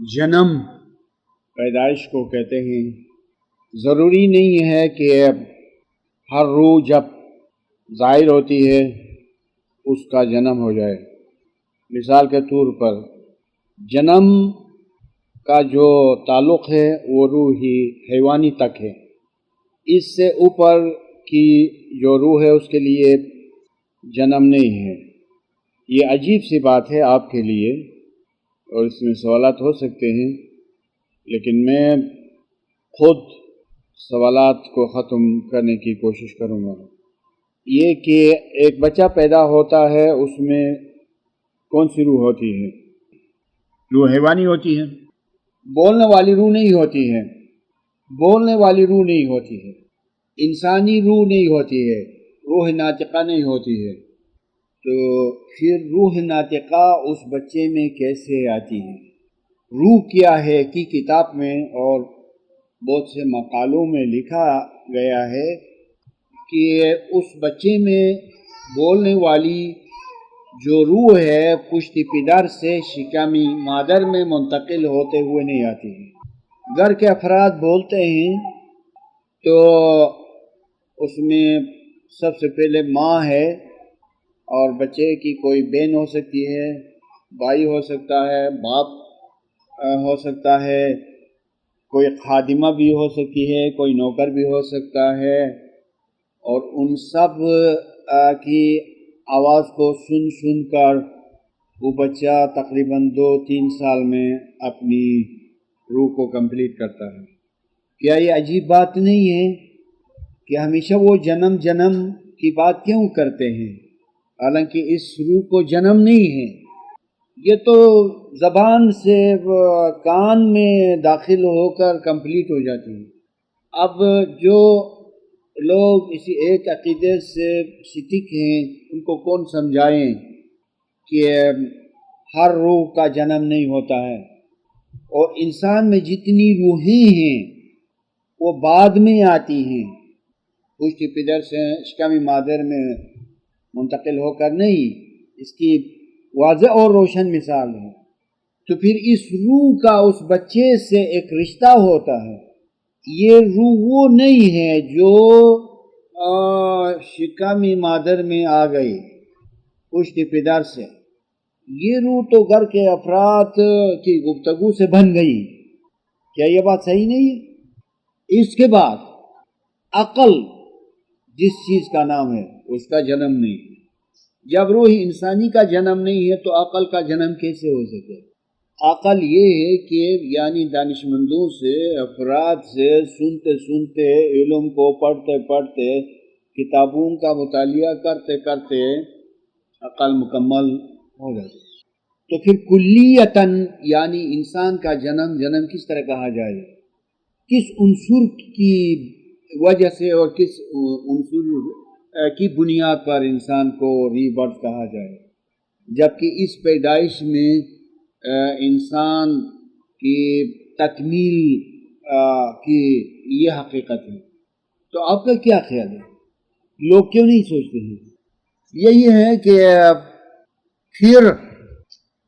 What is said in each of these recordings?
جنم پیدائش کو کہتے ہیں۔ ضروری نہیں ہے کہ ہر روح جب ظاہر ہوتی ہے اس کا جنم ہو جائے۔ مثال کے طور پر جنم کا جو تعلق ہے وہ روحی حیوانی تک ہے، اس سے اوپر کی جو روح ہے اس کے لیے جنم نہیں ہے۔ یہ عجیب سی بات ہے آپ کے لیے اور اس میں سوالات ہو سکتے ہیں، لیکن میں خود سوالات کو ختم کرنے کی کوشش کروں گا۔ یہ کہ ایک بچہ پیدا ہوتا ہے، اس میں کون سی روح ہوتی ہے؟ روح حیوانی ہوتی ہے، بولنے والی روح نہیں ہوتی ہے، بولنے والی روح نہیں ہوتی ہے، انسانی روح نہیں ہوتی ہے، روح ناطقہ نہیں ہوتی ہے۔ تو پھر روح ناطقہ اس بچے میں کیسے آتی ہے؟ روح کیا ہے کی کتاب میں اور بہت سے مقالوں میں لکھا گیا ہے کہ اس بچے میں بولنے والی جو روح ہے پشت پدر سے شکم مادر میں منتقل ہوتے ہوئے نہیں آتی ہے۔ گھر کے افراد بولتے ہیں تو اس میں سب سے پہلے ماں ہے، اور بچے کی کوئی بہن ہو سکتی ہے، بھائی ہو سکتا ہے، باپ ہو سکتا ہے، کوئی خادمہ بھی ہو سکتی ہے، کوئی نوکر بھی ہو سکتا ہے، اور ان سب کی آواز کو سن سن کر وہ بچہ تقریباً 2-3 سال میں اپنی روح کو کمپلیٹ کرتا ہے۔ کیا یہ عجیب بات نہیں ہے کہ ہمیشہ وہ جنم کی بات کیوں کرتے ہیں، حالانکہ اس روح کو جنم نہیں ہے؟ یہ تو زبان سے کان میں داخل ہو کر کمپلیٹ ہو جاتی ہے۔ اب جو لوگ اسی ایک عقیدے سے سٹک ہیں ان کو کون سمجھائیں کہ ہر روح کا جنم نہیں ہوتا ہے، اور انسان میں جتنی روحیں ہیں وہ بعد میں آتی ہیں، پشت پدر سے شکم مادر میں منتقل ہو کر نہیں۔ اس کی واضح اور روشن مثال ہے۔ تو پھر اس روح کا اس بچے سے ایک رشتہ ہوتا ہے۔ یہ روح وہ نہیں ہے جو شکم مادر میں آ گئی پشت پدر سے، یہ روح تو گھر کے افراد کی گفتگو سے بن گئی۔ کیا یہ بات صحیح نہیں ہے؟ اس کے بعد عقل جس چیز کا نام ہے اس کا جنم نہیں ہے۔ جب روح انسانی کا جنم نہیں ہے تو عقل کا جنم کیسے ہو سکے؟ عقل یہ ہے کہ یعنی دانشمندوں سے، افراد سے سنتے سنتے، علم کو پڑھتے پڑھتے، کتابوں کا مطالعہ کرتے کرتے عقل مکمل ہو جاتی ہے۔ تو پھر کلیتاً یعنی انسان کا جنم کس طرح کہا جائے، کس عنصر کی وجہ سے اور کس عنصر کی بنیاد پر انسان کو ری برتھ کہا جائے، جبکہ اس پیدائش میں انسان کی تکمیل کی یہ حقیقت ہے۔ تو آپ کا کیا خیال ہے؟ لوگ کیوں نہیں سوچتے ہیں؟ یہی ہے کہ پھر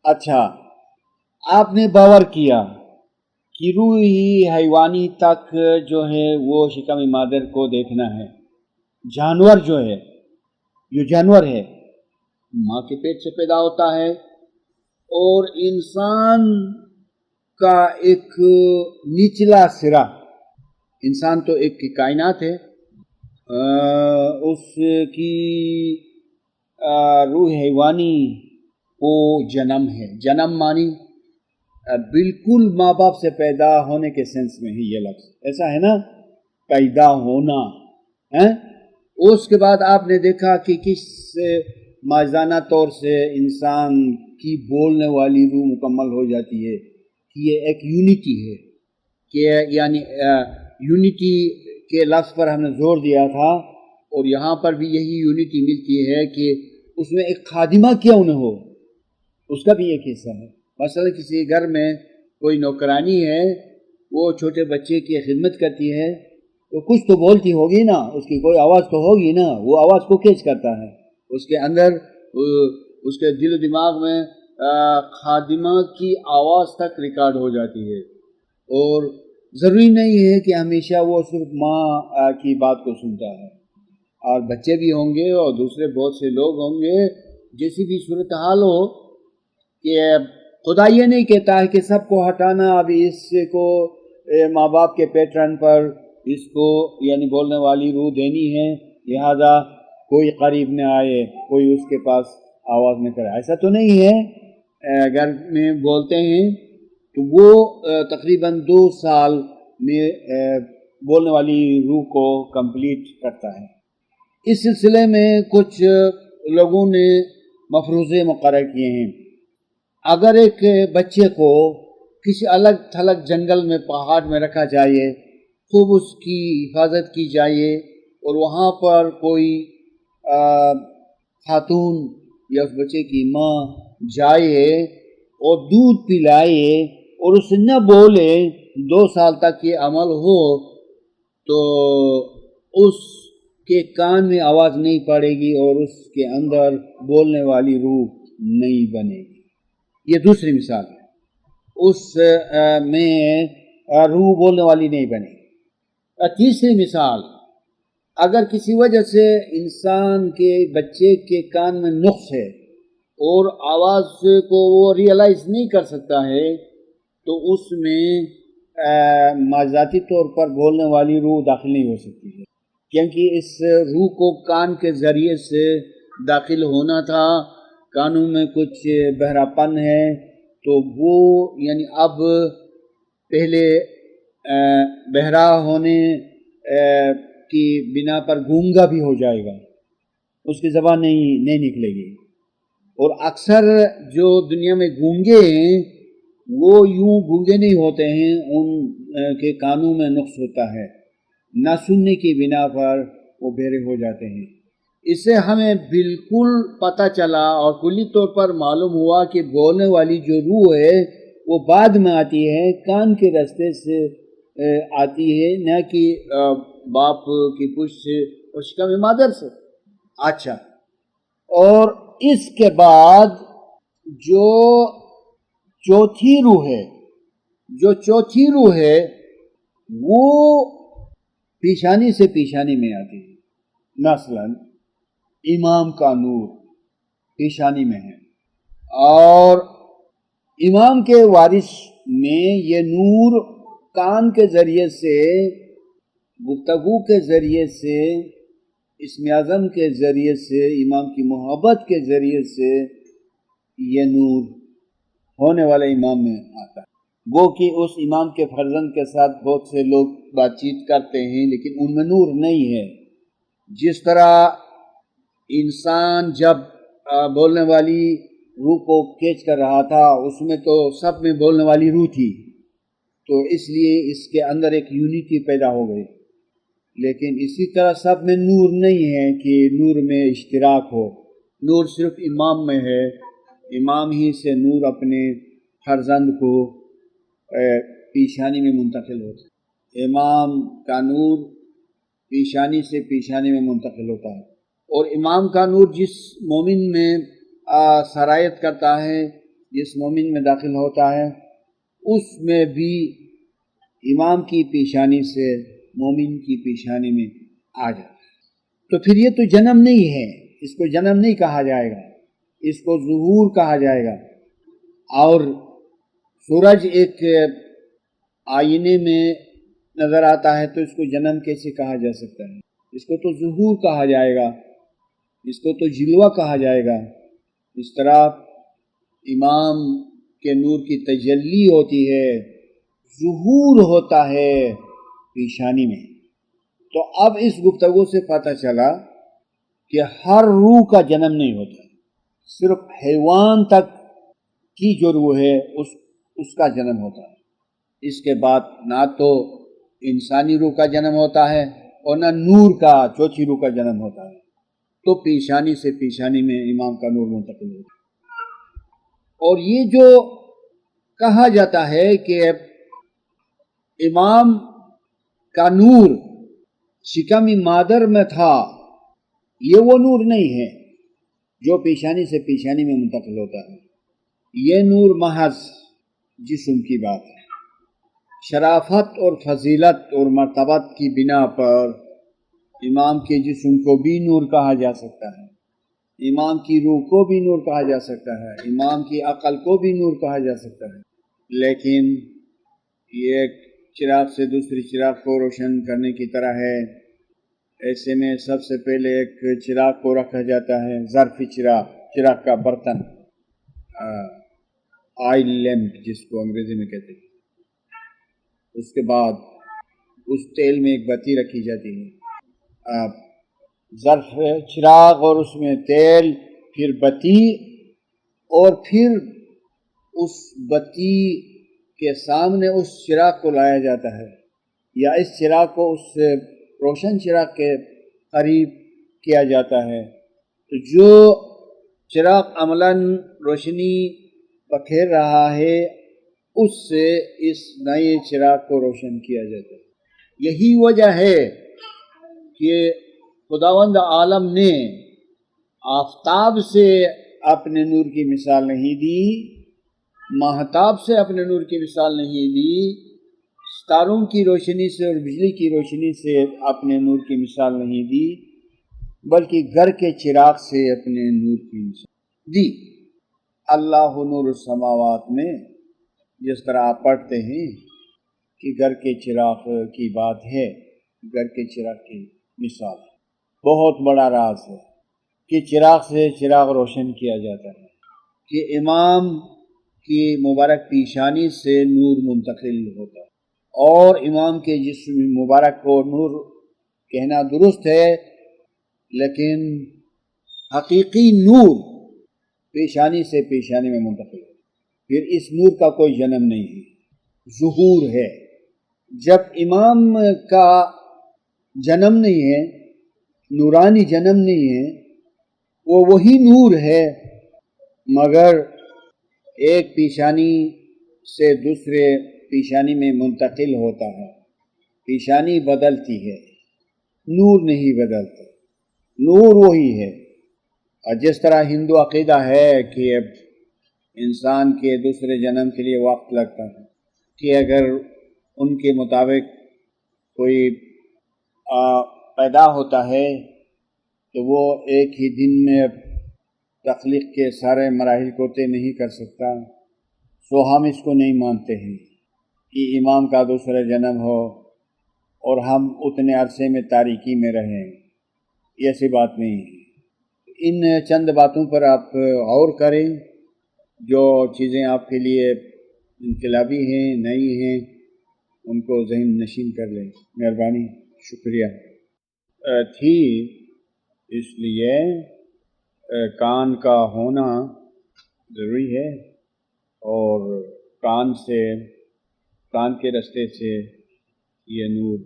اچھا آپ نے باور کیا کہ روحی حیوانی تک جو ہے وہ شکم مادر کو دیکھنا ہے۔ جانور جو ہے، جو جانور ہے ماں کے پیٹ سے پیدا ہوتا ہے، اور انسان کا ایک نچلا سرا، انسان تو ایک کائنات ہے، اس کی روح حیوانی کو جنم ہے۔ جنم مانی بالکل ماں باپ سے پیدا ہونے کے سینس میں ہی یہ لفظ ایسا ہے نا، پیدا ہونا ہے۔ اس کے بعد آپ نے دیکھا کہ کس ماجزانہ طور سے انسان کی بولنے والی روح مکمل ہو جاتی ہے، کہ یہ ایک یونٹی ہے، کہ یعنی یونٹی کے لفظ پر ہم نے زور دیا تھا، اور یہاں پر بھی یہی یونٹی ملتی ہے کہ اس میں ایک خادمہ کیوں نہ ہو، اس کا بھی ایک حصہ ہے۔ مثلا کسی گھر میں کوئی نوکرانی ہے، وہ چھوٹے بچے کی خدمت کرتی ہے تو کچھ تو بولتی ہوگی نا، اس کی کوئی آواز تو ہوگی نا، وہ آواز کو کیچ کرتا ہے، اس کے اندر اس کے دل و دماغ میں خادمہ کی آواز تک ریکارڈ ہو جاتی ہے، اور ضروری نہیں ہے کہ ہمیشہ وہ صرف ماں کی بات کو سنتا ہے، اور بچے بھی ہوں گے اور دوسرے بہت سے لوگ ہوں گے، جیسی بھی صورتحال ہو، کہ خدا یہ نہیں کہتا ہے کہ سب کو ہٹانا، ابھی اس کو ماں باپ کے پیٹرن پر اس کو یعنی بولنے والی روح دینی ہے، لہذا کوئی قریب نہ آئے، کوئی اس کے پاس آواز نہ کرے، ایسا تو نہیں ہے۔ گھر میں بولتے ہیں تو وہ تقریباً 2 سال میں بولنے والی روح کو کمپلیٹ کرتا ہے۔ اس سلسلے میں کچھ لوگوں نے مفروضے مقرر کیے ہیں۔ اگر ایک بچے کو کسی الگ تھلگ جنگل میں، پہاڑ میں رکھا جائے، خوب اس کی حفاظت کی جائے، اور وہاں پر کوئی خاتون یا اس بچے کی ماں جائے اور دودھ پلائے اور اسے نہ بولے، 2 سال تک یہ عمل ہو، تو اس کے کان میں آواز نہیں پڑے گی اور اس کے اندر بولنے والی روح نہیں بنے گی۔ یہ دوسری مثال ہے، اس میں روح بولنے والی نہیں بنے گی۔ تیسری مثال، اگر کسی وجہ سے انسان کے بچے کے کان میں نقص ہے اور آواز کو وہ ریئلائز نہیں کر سکتا ہے، تو اس میں ماذاتی طور پر بولنے والی روح داخل نہیں ہو سکتی ہے، کیونکہ اس روح کو کان کے ذریعے سے داخل ہونا تھا، کانوں میں کچھ بہراپن ہے، تو وہ یعنی اب پہلے بہرا ہونے کی بنا پر گونگا بھی ہو جائے گا، اس کی زبان نہیں نکلے گی، اور اکثر جو دنیا میں گونگے ہیں وہ یوں گونگے نہیں ہوتے ہیں، ان کے کانوں میں نقص ہوتا ہے، نہ سننے کی بنا پر وہ بہرے ہو جاتے ہیں۔ اس سے ہمیں بالکل پتہ چلا اور کلی طور پر معلوم ہوا کہ بولنے والی جو روح ہے وہ بعد میں آتی ہے، کان کے راستے سے آتی ہے، نہ کہ باپ کی پشت سے اور شکم مادر سے۔ اچھا، اور اس کے بعد جو چوتھی روح ہے وہ پیشانی سے پیشانی میں آتی ہے۔ مثلا امام کا نور پیشانی میں ہے، اور امام کے وارث میں یہ نور کان کے ذریعے سے، گفتگو کے ذریعے سے، اسم اعظم کے ذریعے سے، امام کی محبت کے ذریعے سے یہ نور ہونے والے امام میں آتا ہے۔ وہ کہ اس امام کے فرزند کے ساتھ بہت سے لوگ بات چیت کرتے ہیں، لیکن ان میں نور نہیں ہے۔ جس طرح انسان جب بولنے والی روح کو کھینچ کر رہا تھا، اس میں تو سب میں بولنے والی روح تھی، تو اس لیے اس کے اندر ایک یونٹی پیدا ہو گئی، لیکن اسی طرح سب میں نور نہیں ہے کہ نور میں اشتراک ہو، نور صرف امام میں ہے، امام ہی سے نور اپنے فرزند کو پیشانی میں منتقل ہوتا ہے، امام کا نور پیشانی سے پیشانی میں منتقل ہوتا ہے، اور امام کا نور جس مومن میں سرایت کرتا ہے، جس مومن میں داخل ہوتا ہے، اس میں بھی امام کی پیشانی سے مومن کی پیشانی میں آ جاتا ہے۔ تو پھر یہ تو جنم نہیں ہے، اس کو جنم نہیں کہا جائے گا، اس کو ظہور کہا جائے گا۔ اور سورج ایک آئینے میں نظر آتا ہے تو اس کو جنم کیسے کہا جا سکتا ہے؟ اس کو تو ظہور کہا جائے گا، اس کو تو جلوہ کہا جائے گا۔ اس طرح امام کے نور کی تجلی ہوتی ہے، ظہور ہوتا ہے پیشانی میں۔ تو اب اس گفتگو سے پتہ چلا کہ ہر روح کا جنم نہیں ہوتا، صرف حیوان تک کی جو روح ہے اس کا جنم ہوتا ہے۔ اس کے بعد نہ تو انسانی روح کا جنم ہوتا ہے اور نہ نور کا، چوتھی روح کا جنم ہوتا ہے۔ تو پیشانی سے پیشانی میں امام کا نور منتقل ہوتا ہے۔ اور یہ جو کہا جاتا ہے کہ امام کا نور شکم مادر میں تھا، یہ وہ نور نہیں ہے جو پیشانی سے پیشانی میں منتقل ہوتا ہے۔ یہ نور محض جسم کی بات ہے۔ شرافت اور فضیلت اور مرتبت کی بنا پر امام کے جسم کو بھی نور کہا جا سکتا ہے، امام کی روح کو بھی نور کہا جا سکتا ہے، امام کی عقل کو بھی نور کہا جا سکتا ہے، لیکن یہ ایک چراغ سے دوسری چراغ کو روشن کرنے کی طرح ہے۔ ایسے میں سب سے پہلے ایک چراغ کو رکھا جاتا ہے، ظرفی چراغ، چراغ کا برتن، آئل لیمپ جس کو انگریزی میں کہتے ہیں۔ اس کے بعد اس تیل میں ایک بتی رکھی جاتی ہے، ظرف چراغ اور اس میں تیل، پھر بتی، اور پھر اس بتی کے سامنے اس چراغ کو لایا جاتا ہے، یا اس چراغ کو اس روشن چراغ کے قریب کیا جاتا ہے، تو جو چراغ عملاً روشنی بکھیر رہا ہے اس سے اس نئے چراغ کو روشن کیا جاتا ہے۔ یہی وجہ ہے کہ خداوند عالم نے آفتاب سے اپنے نور کی مثال نہیں دی، ماہتاب سے اپنے نور کی مثال نہیں دی، ستاروں کی روشنی سے اور بجلی کی روشنی سے اپنے نور کی مثال نہیں دی، بلکہ گھر کے چراغ سے اپنے نور کی مثال دی۔ اللہ نور السماوات میں جس طرح آپ پڑھتے ہیں کہ گھر کے چراغ کی بات ہے، گھر کے چراغ کی مثال ہے، بہت بڑا راز ہے کہ چراغ سے چراغ روشن کیا جاتا ہے، کہ امام کی مبارک پیشانی سے نور منتقل ہوتا ہے، اور امام کے جسم مبارک کو نور کہنا درست ہے، لیکن حقیقی نور پیشانی سے پیشانی میں منتقل ہے۔ پھر اس نور کا کوئی جنم نہیں ہے، ظہور ہے۔ جب امام کا جنم نہیں ہے، نورانی جنم نہیں ہے، وہ وہی نور ہے، مگر ایک پیشانی سے دوسرے پیشانی میں منتقل ہوتا ہے، پیشانی بدلتی ہے، نور نہیں بدلتا، نور وہی ہے۔ اور جس طرح ہندو عقیدہ ہے کہ انسان کے دوسرے جنم کے لیے وقت لگتا ہے، کہ اگر ان کے مطابق کوئی پیدا ہوتا ہے تو وہ ایک ہی دن میں تخلیق کے سارے مراحل کو طے نہیں کر سکتا، سو ہم اس کو نہیں مانتے ہیں کہ امام کا دوسرا جنم ہو اور ہم اتنے عرصے میں تاریکی میں رہیں، ایسی بات نہیں ہے۔ ان چند باتوں پر آپ غور کریں، جو چیزیں آپ کے لیے انقلابی ہیں، نئی ہیں، ان کو ذہن نشین کر لیں، مہربانی، شکریہ۔ تھی اس لیے کان کا ہونا ضروری ہے، اور کان کے راستے سے یہ نور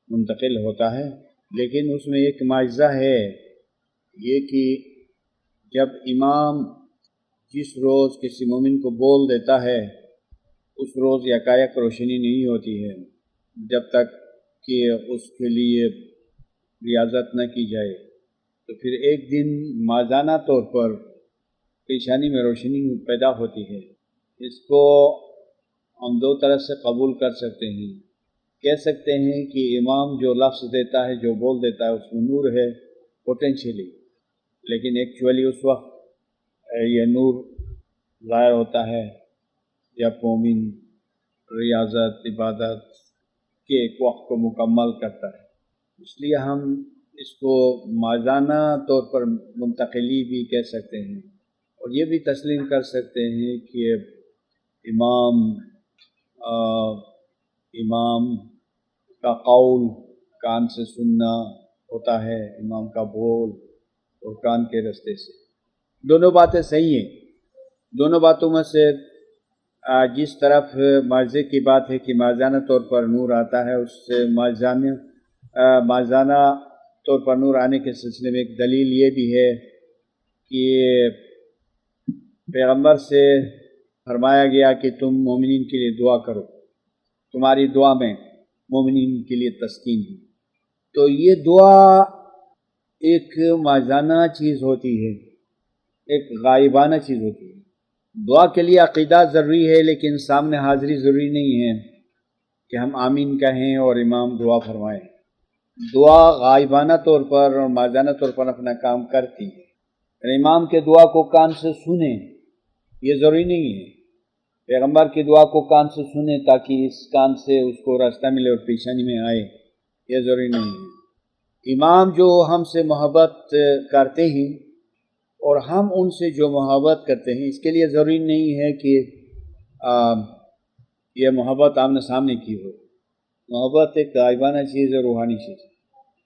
منتقل ہوتا ہے، لیکن اس میں ایک معجزہ ہے، یہ کہ جب امام جس روز کسی مومن کو بول دیتا ہے اس روز یکایک روشنی نہیں ہوتی ہے، جب تک کہ اس کے لیے ریاضت نہ کی جائے، تو پھر ایک دن مازانہ طور پر پیشانی میں روشنی پیدا ہوتی ہے۔ اس کو ہم دو طرح سے قبول کر سکتے ہیں، کہہ سکتے ہیں کہ امام جو لفظ دیتا ہے، جو بول دیتا ہے، اس میں نور ہے پوٹینشیلی، لیکن ایکچولی اس وقت یہ نور ظاہر ہوتا ہے جب مومن ریاضت، عبادت کے ایک وقت کو مکمل کرتا ہے۔ اس لیے ہم اس کو مازانہ طور پر منتقلی بھی کہہ سکتے ہیں، اور یہ بھی تسلیم کر سکتے ہیں کہ امام کا قول کان سے سننا ہوتا ہے، امام کا بول اور کان کے راستے سے۔ دونوں باتیں صحیح ہیں۔ دونوں باتوں میں سے جس طرف معجزے کی بات ہے کہ مازانہ طور پر نور آتا ہے، اس سے مازانہ طور پر نور آنے کے سلسلے میں ایک دلیل یہ بھی ہے کہ پیغمبر سے فرمایا گیا کہ تم مومنین کے لیے دعا کرو، تمہاری دعا میں مومنین کے لیے تسکین ہے۔ تو یہ دعا ایک مازانہ چیز ہوتی ہے، ایک غائبانہ چیز ہوتی ہے، دعا کے لیے عقیدہ ضروری ہے، لیکن سامنے حاضری ضروری نہیں ہے کہ ہم آمین کہیں اور امام دعا فرمائیں۔ دعا غائبانہ طور پر اور مازانہ طور پر اپنا کام کرتی ہے۔ امام کے دعا کو کان سے سنیں یہ ضروری نہیں ہے، پیغمبر کی دعا کو کان سے سنیں تاکہ اس کان سے اس کو راستہ ملے اور پیشانی میں آئے، یہ ضروری نہیں ہے۔ امام جو ہم سے محبت کرتے ہیں اور ہم ان سے جو محبت کرتے ہیں، اس کے لیے ضروری نہیں ہے کہ یہ محبت آمنے سامنے کی ہو۔ محبت ایک غائبانہ چیز ہے، روحانی چیز ہے۔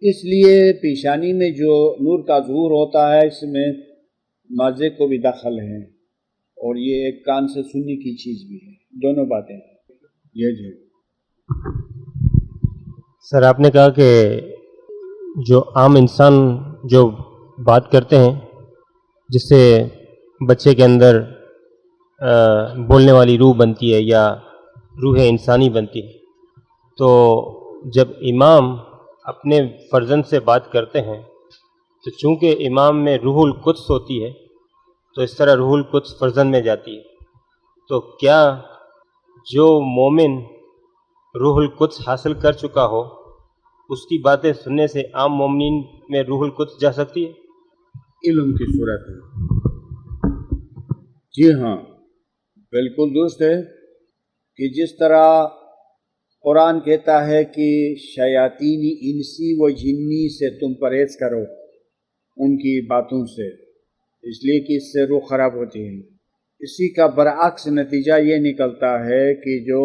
اس لیے پیشانی میں جو نور کا ظہور ہوتا ہے اس میں مزے کو بھی دخل ہے، اور یہ ایک کان سے سننے کی چیز بھی ہے، دونوں باتیں ہیں۔ یہ جی سر، آپ نے کہا کہ جو عام انسان جو بات کرتے ہیں جس سے بچے کے اندر بولنے والی روح بنتی ہے یا روح انسانی بنتی ہے، تو جب امام اپنے فرزند سے بات کرتے ہیں تو چونکہ امام میں روح القدس ہوتی ہے تو اس طرح روح القدس فرزند میں جاتی ہے، تو کیا جو مومن روح القدس حاصل کر چکا ہو اس کی باتیں سننے سے عام مومنین میں روح القدس جا سکتی ہے؟ علم کی صورت ہے، جی ہاں بالکل درست ہے کہ جس طرح قرآن کہتا ہے کہ شیاطین انسی و جنی سے تم پرہیز کرو ان کی باتوں سے، اس لیے کہ اس سے روح خراب ہوتی ہے۔ اسی کا برعکس نتیجہ یہ نکلتا ہے کہ جو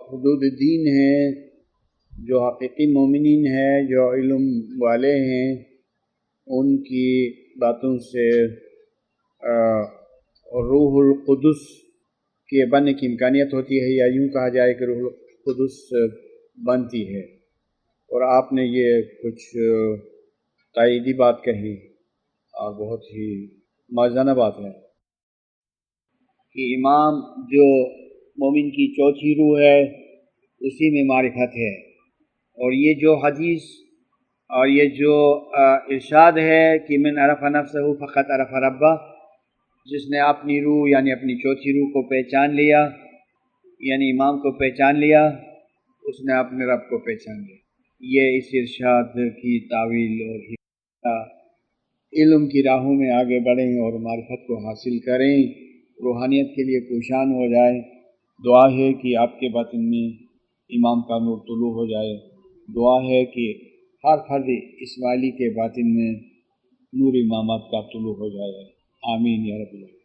حدود دین ہیں، جو حقیقی مومنین ہیں، جو علم والے ہیں، ان کی باتوں سے روح القدس کے بننے کی امکانیت ہوتی ہے، یا یوں کہا جائے کہ روح القدس بنتی ہے۔ اور آپ نے یہ کچھ تائیدی بات کہی اور بہت ہی موزونہ بات ہے کہ امام جو مومن کی چوتھی روح ہے اسی میں معرفت ہے، اور یہ جو حدیث اور یہ جو ارشاد ہے کہ من عرف نفسہ فقط عرف ربہ، جس نے اپنی روح یعنی اپنی چوتھی روح کو پہچان لیا، یعنی امام کو پہچان لیا، اس نے اپنے رب کو پہچان لیا۔ یہ اس ارشاد کی تعویل اور علم کی راہوں میں آگے بڑھیں اور معرفت کو حاصل کریں، روحانیت کے لیے کوشاں ہو جائے۔ دعا ہے کہ آپ کے باطن میں امام کا نور طلوع ہو جائے، دعا ہے کہ ہر فرد اسماعیلی کے باطن میں نور امامت کا طلوع ہو جائے۔ آمین یا رب العالمین۔